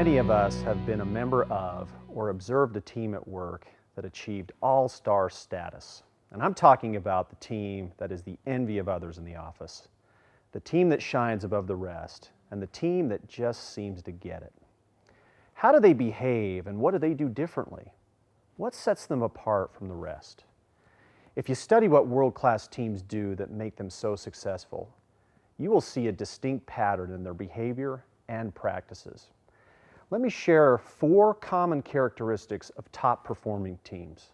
Many of us have been a member of or observed a team at work that achieved all-star status. And I'm talking about the team that is the envy of others in the office, the team that shines above the rest, and the team that just seems to get it. How do they behave and what do they do differently? What sets them apart from the rest? If you study what world-class teams do that make them so successful, you will see a distinct pattern in their behavior and practices. Let me share 4 common characteristics of top-performing teams.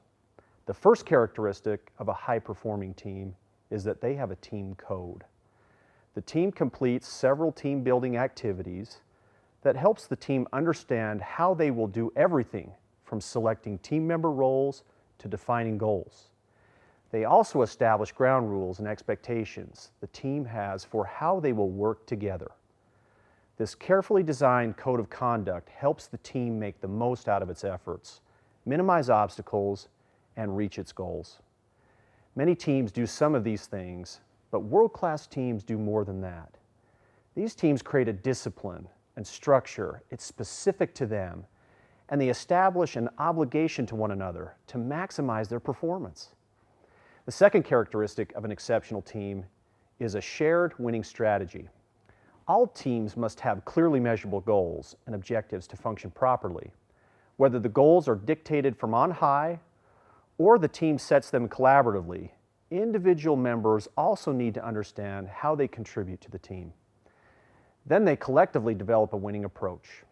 The first characteristic of a high-performing team is that they have a team code. The team completes several team-building activities that helps the team understand how they will do everything from selecting team member roles to defining goals. They also establish ground rules and expectations the team has for how they will work together. This carefully designed code of conduct helps the team make the most out of its efforts, minimize obstacles, and reach its goals. Many teams do some of these things, but world-class teams do more than that. These teams create a discipline and structure. It's specific to them, and they establish an obligation to one another to maximize their performance. The second characteristic of an exceptional team is a shared winning strategy. All teams must have clearly measurable goals and objectives to function properly. Whether the goals are dictated from on high or the team sets them collaboratively, individual members also need to understand how they contribute to the team. Then they collectively develop a winning approach.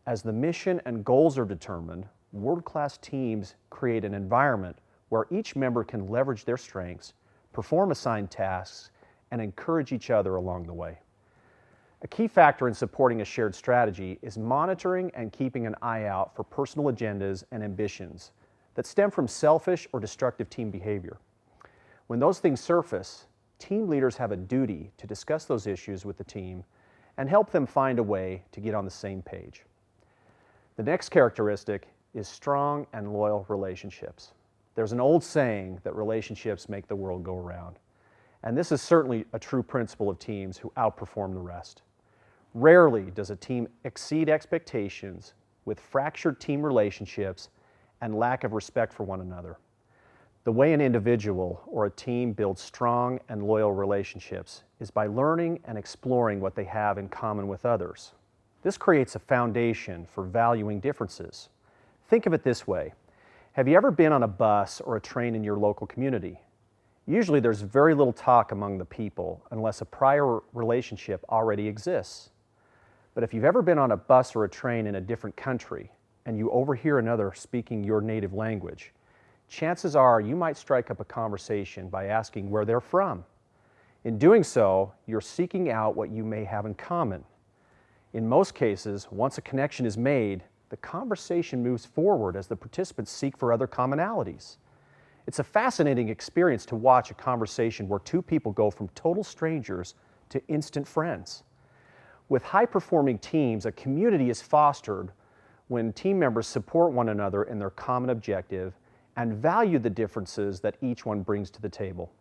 As the mission and goals are determined, world-class teams create an environment where each member can leverage their strengths, perform assigned tasks, and encourage each other along the way. A key factor in supporting a shared strategy is monitoring and keeping an eye out for personal agendas and ambitions that stem from selfish or destructive team behavior. When those things surface, team leaders have a duty to discuss those issues with the team and help them find a way to get on the same page. The next characteristic is strong and loyal relationships. There's an old saying that relationships make the world go around, and this is certainly a true principle of teams who outperform the rest. Rarely does a team exceed expectations with fractured team relationships and lack of respect for one another. The way an individual or a team builds strong and loyal relationships is by learning and exploring what they have in common with others. This creates a foundation for valuing differences. Think of it this way. Have you ever been on a bus or a train in your local community? Usually there's very little talk among the people unless a prior relationship already exists. But if you've ever been on a bus or a train in a different country and you overhear another speaking your native language, chances are you might strike up a conversation by asking where they're from. In doing so, you're seeking out what you may have in common. In most cases, once a connection is made, the conversation moves forward as the participants seek for other commonalities. It's a fascinating experience to watch a conversation where 2 people go from total strangers to instant friends. With high-performing teams, a community is fostered when team members support one another in their common objective and value the differences that each one brings to the table.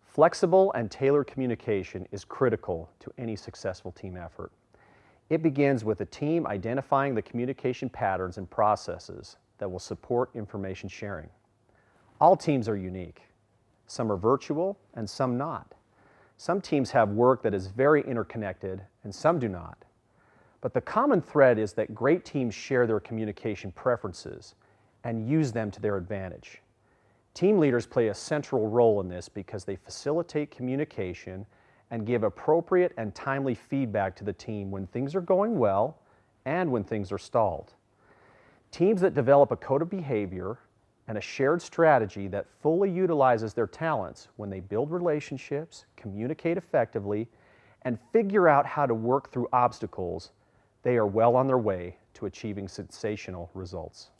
Flexible and tailored communication is critical to any successful team effort. It begins with the team identifying the communication patterns and processes that will support information sharing. All teams are unique. Some are virtual and some not. Some teams have work that is very interconnected and some do not. But the common thread is that great teams share their communication preferences and use them to their advantage. Team leaders play a central role in this because they facilitate communication and give appropriate and timely feedback to the team when things are going well and when things are stalled. Teams that develop a code of behavior and a shared strategy that fully utilizes their talents when they build relationships, communicate effectively, and figure out how to work through obstacles, they are well on their way to achieving sensational results.